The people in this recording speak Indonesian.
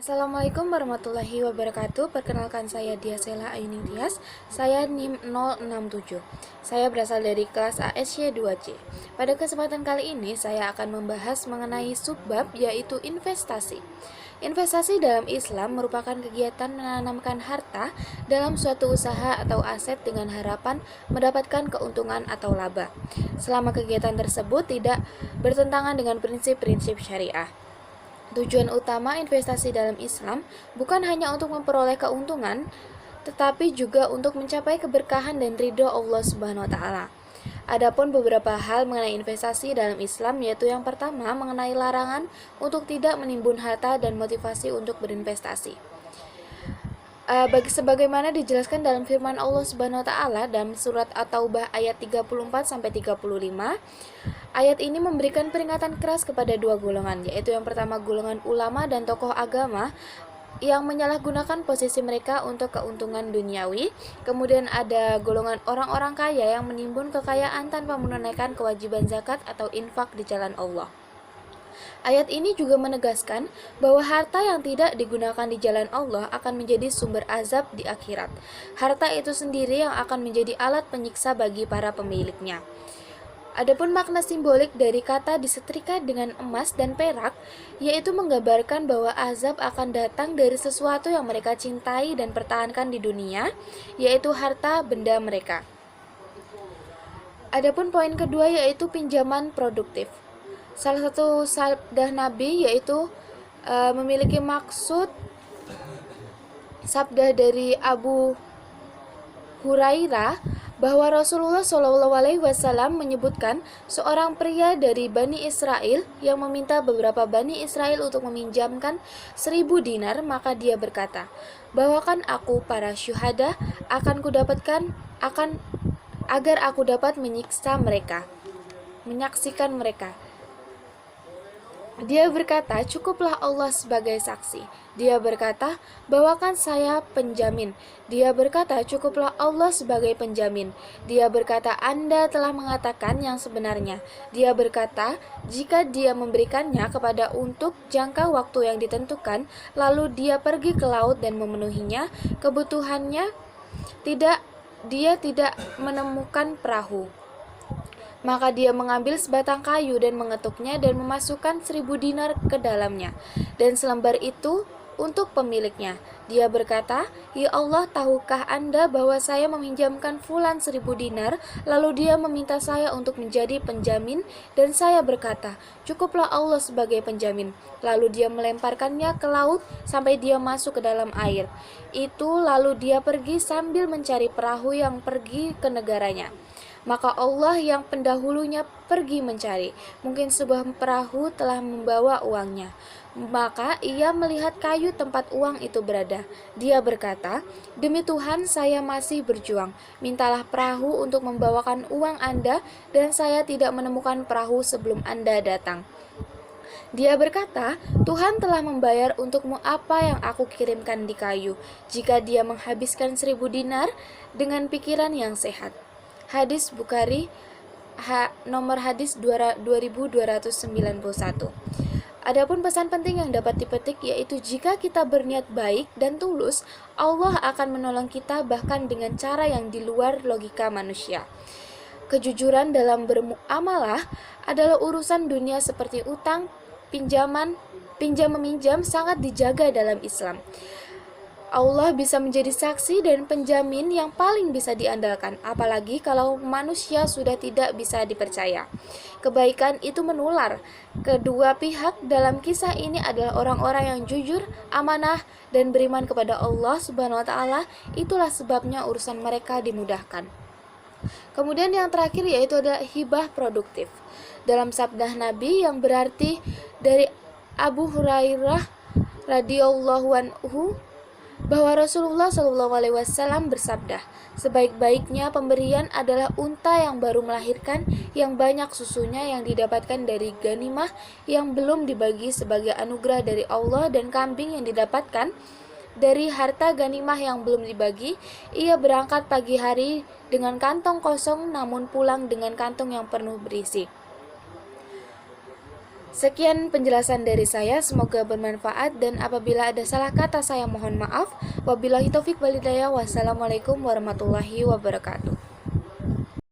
Assalamualaikum warahmatullahi wabarakatuh. Perkenalkan saya Diasela Ayuni Tias. Saya NIM 067. Saya berasal dari kelas ASY2C. Pada kesempatan kali ini saya akan membahas mengenai subbab yaitu investasi. Investasi dalam Islam merupakan kegiatan menanamkan harta dalam suatu usaha atau aset dengan harapan mendapatkan keuntungan atau laba. Selama kegiatan tersebut tidak bertentangan dengan prinsip-prinsip syariah. Tujuan utama investasi dalam Islam bukan hanya untuk memperoleh keuntungan, tetapi juga untuk mencapai keberkahan dan ridho Allah Subhanahu wa taala. Adapun beberapa hal mengenai investasi dalam Islam, yaitu yang pertama mengenai larangan untuk tidak menimbun harta dan motivasi untuk berinvestasi. Sebagaimana dijelaskan dalam firman Allah Subhanahu wa taala dalam surat At-Taubah ayat 34 sampai 35. Ayat ini memberikan peringatan keras kepada dua golongan, yaitu yang pertama golongan ulama dan tokoh agama yang menyalahgunakan posisi mereka untuk keuntungan duniawi. Kemudian ada golongan orang-orang kaya yang menimbun kekayaan tanpa menunaikan kewajiban zakat atau infak di jalan Allah. Ayat ini juga menegaskan bahwa harta yang tidak digunakan di jalan Allah akan menjadi sumber azab di akhirat. Harta itu sendiri yang akan menjadi alat penyiksa bagi para pemiliknya. Adapun makna simbolik dari kata disetrika dengan emas dan perak, yaitu menggambarkan bahwa azab akan datang dari sesuatu yang mereka cintai dan pertahankan di dunia, yaitu harta benda mereka. Adapun poin kedua yaitu pinjaman produktif. Salah satu sabda Nabi yaitu memiliki maksud sabda dari Abu Hurairah bahwa Rasulullah SAW menyebutkan seorang pria dari Bani Israel yang meminta beberapa Bani Israel untuk meminjamkan 1000 dinar, maka dia berkata, "Bawakan aku para syuhada akan agar aku dapat menyaksikan mereka." Dia berkata, "Cukuplah Allah sebagai saksi." Dia berkata, "Bawakan saya penjamin." Dia berkata, "Cukuplah Allah sebagai penjamin." Dia berkata, "Anda telah mengatakan yang sebenarnya." Dia berkata, "Jika dia memberikannya kepada untuk jangka waktu yang ditentukan, lalu dia pergi ke laut dan memenuhinya kebutuhannya, dia tidak menemukan perahu. Maka dia mengambil sebatang kayu dan mengetuknya dan memasukkan 1000 dinar ke dalamnya, dan selembar itu untuk pemiliknya." Dia berkata, "Ya Allah, tahukah Anda bahwa saya meminjamkan fulan 1000 dinar, lalu dia meminta saya untuk menjadi penjamin, dan saya berkata, cukuplah Allah sebagai penjamin. Lalu dia melemparkannya ke laut sampai dia masuk ke dalam air. Itu lalu dia pergi sambil mencari perahu yang pergi ke negaranya. Maka Allah yang pendahulunya pergi mencari. Mungkin sebuah perahu telah membawa uangnya. Maka ia melihat kayu tempat uang itu berada. Dia berkata, 'Demi Tuhan, saya masih berjuang. Mintalah perahu untuk membawakan uang Anda, dan saya tidak menemukan perahu sebelum Anda datang.' Dia berkata, 'Tuhan telah membayar untukmu apa yang aku kirimkan di kayu, jika dia menghabiskan 1000 dinar dengan pikiran yang sehat.'" Hadis Bukhari nomor hadis 2291. Adapun pesan penting yang dapat dipetik yaitu jika kita berniat baik dan tulus, Allah akan menolong kita bahkan dengan cara yang di luar logika manusia. Kejujuran dalam bermuamalah adalah urusan dunia seperti utang, pinjam-meminjam sangat dijaga dalam Islam. Allah bisa menjadi saksi dan penjamin yang paling bisa diandalkan, apalagi kalau manusia sudah tidak bisa dipercaya. Kebaikan itu menular. Kedua pihak dalam kisah ini adalah orang-orang yang jujur, amanah, dan beriman kepada Allah Subhanahu wa taala. Itulah sebabnya urusan mereka dimudahkan. Kemudian yang terakhir yaitu adalah hibah produktif. Dalam sabda Nabi yang berarti dari Abu Hurairah radhiyallahu anhu bahwa Rasulullah SAW bersabda, "Sebaik-baiknya pemberian adalah unta yang baru melahirkan, yang banyak susunya yang didapatkan dari ghanimah yang belum dibagi sebagai anugerah dari Allah, dan kambing yang didapatkan dari harta ghanimah yang belum dibagi. Ia berangkat pagi hari dengan kantong kosong, namun pulang dengan kantong yang penuh berisi." Sekian penjelasan dari saya, semoga bermanfaat, dan apabila ada salah kata saya mohon maaf. Wabillahi taufik walhidayah. Wassalamualaikum warahmatullahi wabarakatuh.